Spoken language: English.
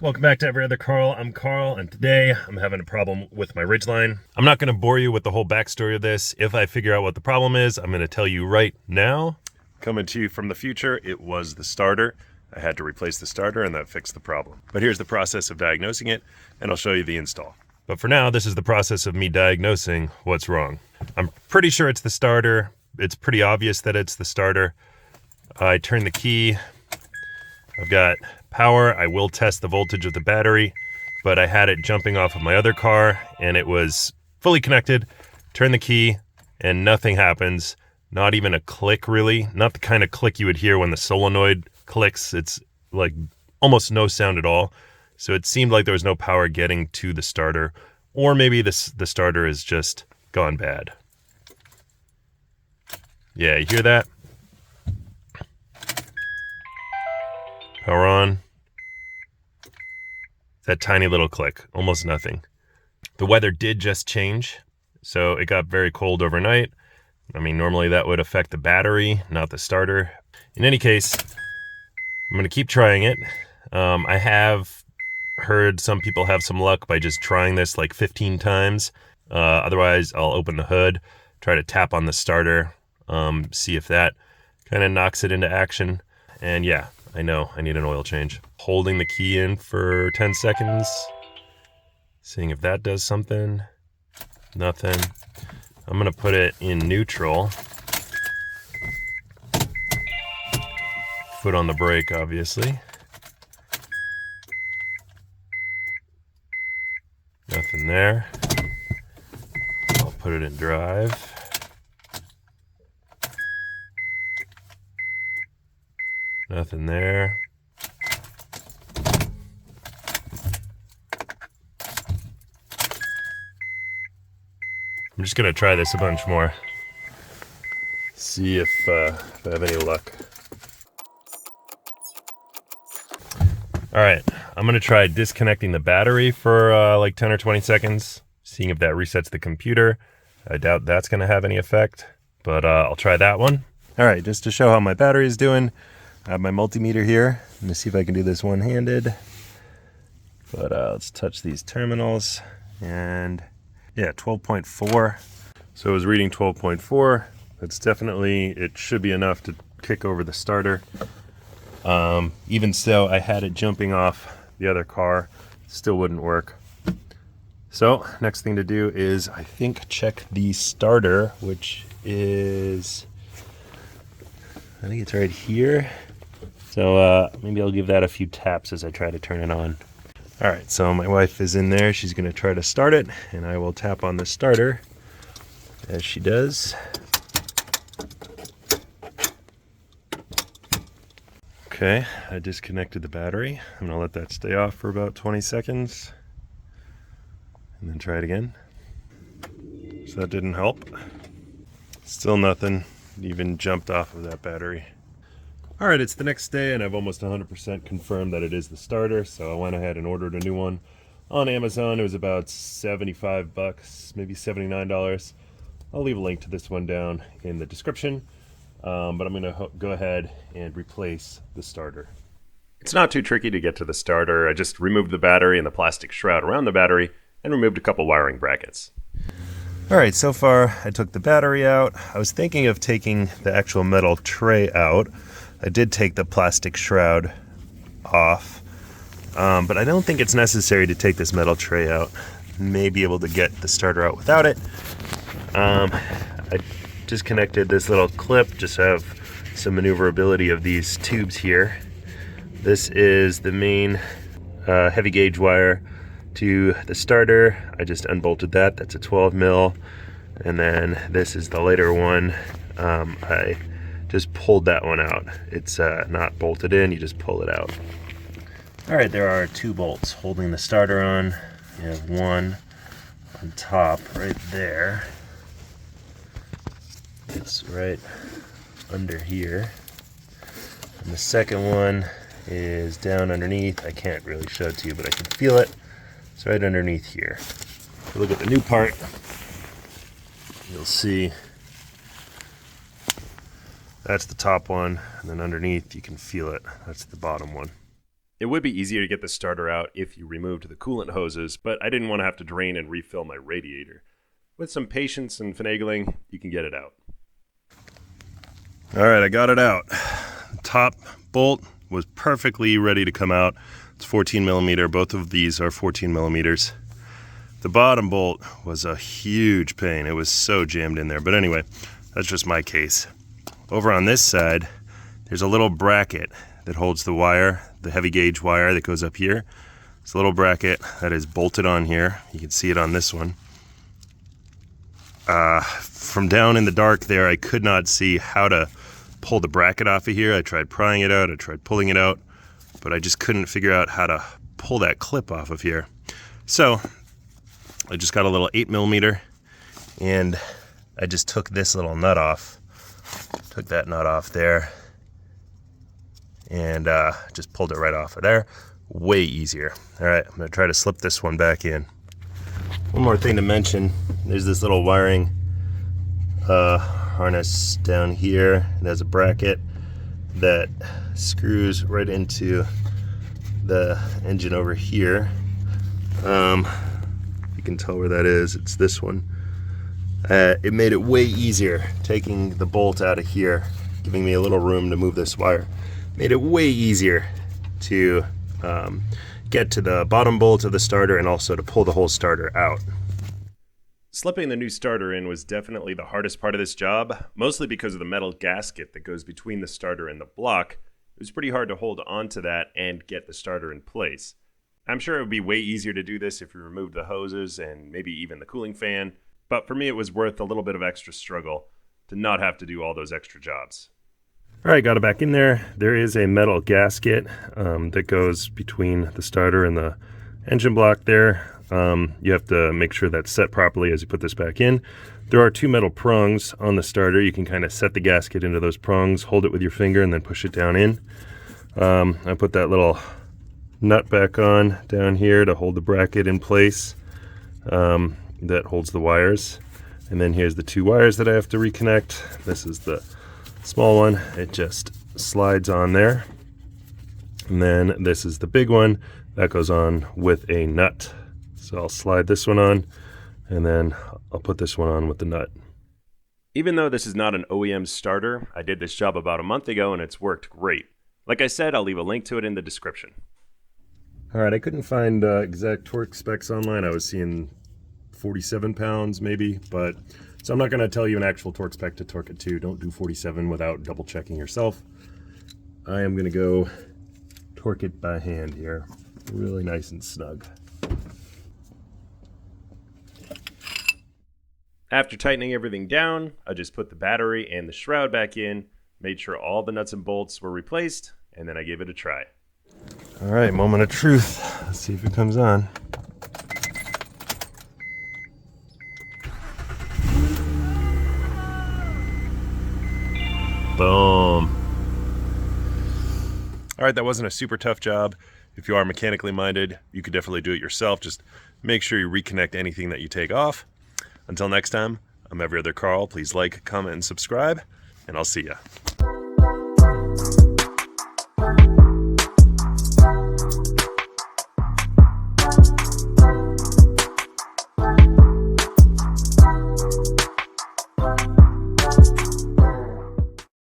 Welcome back to Every Other Carl. I'm Carl, and today I'm having a problem with my Ridgeline. I'm not going to bore you with the whole backstory of this. If I figure out what the problem is, I'm going to tell you right now. Coming to you from the future, it was the starter. I had to replace the starter, and that fixed the problem. But here's the process of diagnosing it, and I'll show you the install. But for now, this is the process of me diagnosing what's wrong. I'm pretty sure it's the starter. It's pretty obvious that it's the starter. I turn the key. I've got power. I will test the voltage of the battery, but I had it jumping off of my other car and it was fully connected. Turn the key and nothing happens. Not even a click, really. Not the kind of click you would hear when the solenoid clicks. It's like almost no sound at all. So it seemed like there was no power getting to the starter, or maybe the starter is just gone bad. Yeah, you hear that? Power on. That tiny little click, almost nothing. The weather did just change, so it got very cold overnight. I mean, normally that would affect the battery, not the starter. In any case, I'm going to keep trying it. I have heard some people have some luck by just trying this like 15 times. Otherwise, I'll open the hood, try to tap on the starter, see if that kind of knocks it into action. And yeah, I know I need an oil change. Holding the key in for 10 seconds, seeing if that does something. Nothing. I'm gonna put it in neutral. Foot on the brake, obviously. Nothing there. I'll put it in drive. Nothing there. I'm just gonna try this a bunch more. See if I have any luck. All right, I'm gonna try disconnecting the battery for like 10 or 20 seconds, seeing if that resets the computer. I doubt that's gonna have any effect, but I'll try that one. All right, just to show how my battery is doing, I have my multimeter here. Let me see if I can do this one-handed. But let's touch these terminals, and yeah, 12.4. So it was reading 12.4. That's definitely, it should be enough to kick over the starter. Even so, I had it jumping off the other car. Still wouldn't work. So next thing to do is, I think, check the starter, which is, I think it's right here. So maybe I'll give that a few taps as I try to turn it on. All right, so my wife is in there. She's gonna try to start it, and I will tap on the starter as she does. Okay, I disconnected the battery. I'm gonna let that stay off for about 20 seconds and then try it again. So that didn't help. Still nothing, it even jumped off of that battery. All right, it's the next day and I've almost 100% confirmed that it is the starter, so I went ahead and ordered a new one on Amazon. It was about 75 bucks, maybe $79. I'll leave a link to this one down in the description, but I'm gonna go ahead and replace the starter. It's not too tricky to get to the starter. I just removed the battery and the plastic shroud around the battery and removed a couple wiring brackets. All right, so far I took the battery out. I was thinking of taking the actual metal tray out. I did take the plastic shroud off, but I don't think it's necessary to take this metal tray out. May be able to get the starter out without it. I disconnected this little clip, just have some maneuverability of these tubes here. This is the main heavy gauge wire to the starter. I just unbolted that. That's a 12 mil. And then this is the lighter one. I just pulled that one out. It's not bolted in, you just pull it out. All right, there are two bolts holding the starter on. You have one on top right there. It's right under here. And the second one is down underneath. I can't really show it to you, but I can feel it. It's right underneath here. If you look at the new part, you'll see that's the top one, and then underneath you can feel it. That's the bottom one. It would be easier to get the starter out if you removed the coolant hoses, but I didn't want to have to drain and refill my radiator. With some patience and finagling, you can get it out. All right, I got it out. Top bolt was perfectly ready to come out. It's 14 millimeter. Both of these are 14 millimeters. The bottom bolt was a huge pain. It was so jammed in there. But anyway, that's just my case. Over on this side, there's a little bracket that holds the wire, the heavy gauge wire that goes up here. It's a little bracket that is bolted on here. You can see it on this one. From down in the dark there, I could not see how to pull the bracket off of here. I tried prying it out, I tried pulling it out, but I just couldn't figure out how to pull that clip off of here. So I just got a little 8 millimeter and I just took this little nut off. Took that nut off there and just pulled it right off of there. Way easier. All right, I'm gonna try to slip this one back in. One more thing to mention, there's this little wiring harness down here. It has a bracket that screws right into the engine over here. You can tell where that is, it's this one. It made it way easier taking the bolt out of here, giving me a little room to move this wire. Made it way easier to get to the bottom bolt of the starter and also to pull the whole starter out. Slipping the new starter in was definitely the hardest part of this job, mostly because of the metal gasket that goes between the starter and the block. It was pretty hard to hold onto that and get the starter in place. I'm sure it would be way easier to do this if you removed the hoses and maybe even the cooling fan, but for me it was worth a little bit of extra struggle to not have to do all those extra jobs. All right, got it back in there. There is a metal gasket that goes between the starter and the engine block there. You have to make sure that's set properly as you put this back in. There are two metal prongs on the starter. You can kind of set the gasket into those prongs, hold it with your finger, and then push it down in. I put that little nut back on down here to hold the bracket in place that holds the wires. And then here's the two wires that I have to reconnect. This is the small one. It just slides on there. And then this is the big one that goes on with a nut. So I'll slide this one on and then I'll put this one on with the nut. Even though this is not an OEM starter, I did this job about a month ago and it's worked great. Like I said, I'll leave a link to it in the description. All right, I couldn't find exact torque specs online. I was seeing 47 pounds maybe, but so I'm not going to tell you an actual torque spec to torque it to. Don't do 47 without double checking yourself. I am going to go torque it by hand here, really nice and snug. After tightening everything down, I just put the battery and the shroud back in, made sure all the nuts and bolts were replaced, and then I gave it a try. All right, moment of truth. Let's see if it comes on. Boom. All right, that wasn't a super tough job. If you are mechanically minded, you could definitely do it yourself. Just make sure you reconnect anything that you take off. Until next time, I'm Every Other Carl. Please like, comment, and subscribe, and I'll see ya.